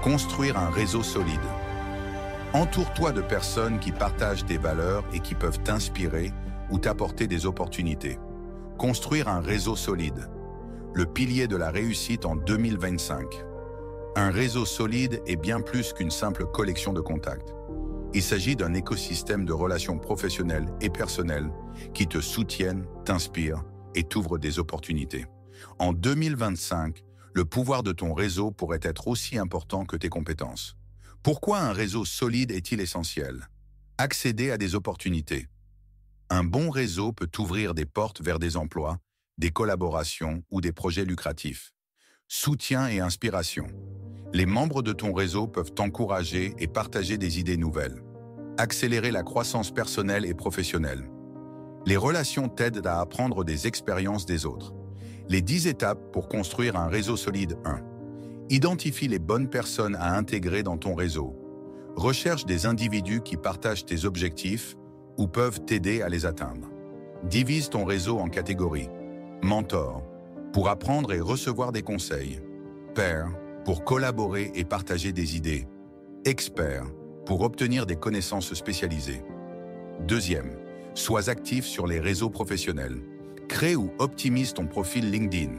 Construire un réseau solide. Entoure-toi de personnes qui partagent tes valeurs et qui peuvent t'inspirer ou t'apporter des opportunités. Construire un réseau solide. Le pilier de la réussite en 2025. Un réseau solide est bien plus qu'une simple collection de contacts. Il s'agit d'un écosystème de relations professionnelles et personnelles qui te soutiennent, t'inspirent et t'ouvrent des opportunités. En 2025, le pouvoir de ton réseau pourrait être aussi important que tes compétences. Pourquoi un réseau solide est-il essentiel? Accéder à des opportunités. Un bon réseau peut t'ouvrir des portes vers des emplois, des collaborations ou des projets lucratifs. Soutien et inspiration. Les membres de ton réseau peuvent t'encourager et partager des idées nouvelles. Accélérer la croissance personnelle et professionnelle. Les relations t'aident à apprendre des expériences des autres. Les 10 étapes pour construire un réseau solide. 1. Identifie les bonnes personnes à intégrer dans ton réseau. Recherche des individus qui partagent tes objectifs ou peuvent t'aider à les atteindre. Divise ton réseau en catégories. Mentor, pour apprendre et recevoir des conseils. Pair, pour collaborer et partager des idées. Expert, pour obtenir des connaissances spécialisées. 2. Sois actif sur les réseaux professionnels. Crée ou optimise ton profil LinkedIn.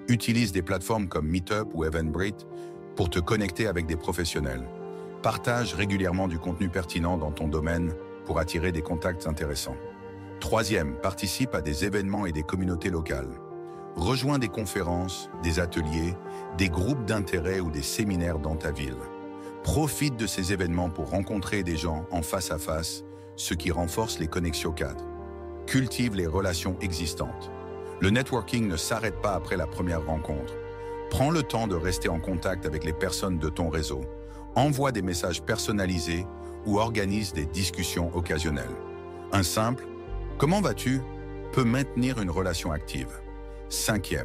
Utilise des plateformes comme Meetup ou Eventbrite pour te connecter avec des professionnels. Partage régulièrement du contenu pertinent dans ton domaine pour attirer des contacts intéressants. 3. Participe à des événements et des communautés locales. Rejoins des conférences, des ateliers, des groupes d'intérêt ou des séminaires dans ta ville. Profite de ces événements pour rencontrer des gens en face à face, ce qui renforce les connexions cadres. Cultive les relations existantes. Le networking ne s'arrête pas après la première rencontre. Prends le temps de rester en contact avec les personnes de ton réseau. Envoie des messages personnalisés ou organise des discussions occasionnelles. Un simple « Comment vas-tu ?» peut maintenir une relation active. 5.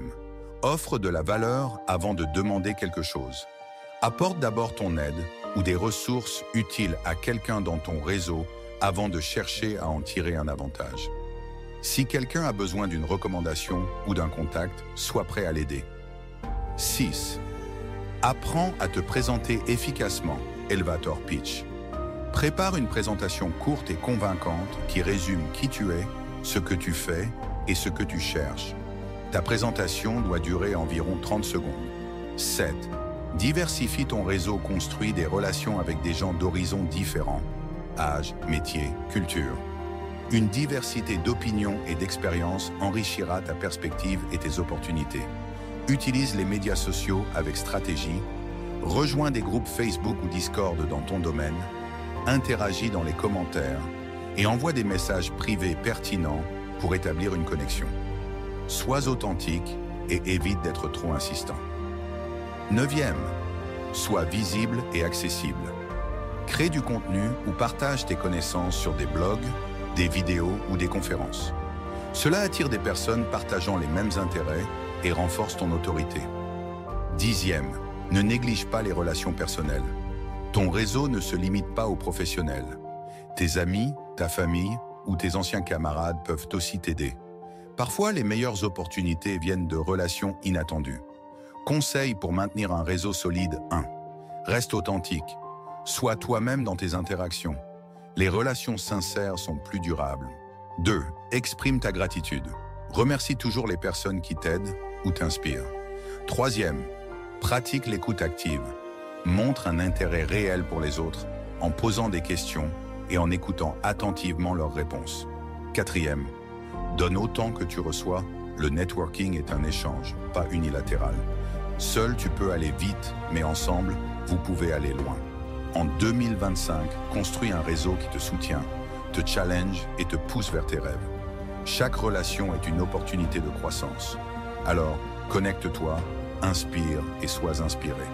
Offre de la valeur avant de demander quelque chose. Apporte d'abord ton aide ou des ressources utiles à quelqu'un dans ton réseau avant de chercher à en tirer un avantage. Si quelqu'un a besoin d'une recommandation ou d'un contact, sois prêt à l'aider. 6. Apprends à te présenter efficacement. Elevator pitch. Prépare une présentation courte et convaincante qui résume qui tu es, ce que tu fais et ce que tu cherches. Ta présentation doit durer environ 30 secondes. 7. Diversifie ton réseau, construis des relations avec des gens d'horizons différents. Âge, métier, culture. Une diversité d'opinions et d'expériences enrichira ta perspective et tes opportunités. Utilise les médias sociaux avec stratégie. Rejoins des groupes Facebook ou Discord dans ton domaine. Interagis dans les commentaires et envoie des messages privés pertinents pour établir une connexion. Sois authentique et évite d'être trop insistant. 9. Sois visible et accessible. Crée du contenu ou partage tes connaissances sur des blogs, des vidéos ou des conférences. Cela attire des personnes partageant les mêmes intérêts et renforce ton autorité. 10. Ne néglige pas les relations personnelles. Ton réseau ne se limite pas aux professionnels. Tes amis, ta famille ou tes anciens camarades peuvent aussi t'aider. Parfois, les meilleures opportunités viennent de relations inattendues. Conseil pour maintenir un réseau solide. 1. Reste authentique. Sois toi-même dans tes interactions. Les relations sincères sont plus durables. 2. Exprime ta gratitude. Remercie toujours les personnes qui t'aident ou t'inspirent. 3. Pratique l'écoute active. Montre un intérêt réel pour les autres en posant des questions et en écoutant attentivement leurs réponses. 4. Donne autant que tu reçois. Le networking est un échange, pas unilatéral. Seul, tu peux aller vite, mais ensemble, vous pouvez aller loin. En 2025, construis un réseau qui te soutient, te challenge et te pousse vers tes rêves. Chaque relation est une opportunité de croissance. Alors, connecte-toi, inspire et sois inspiré.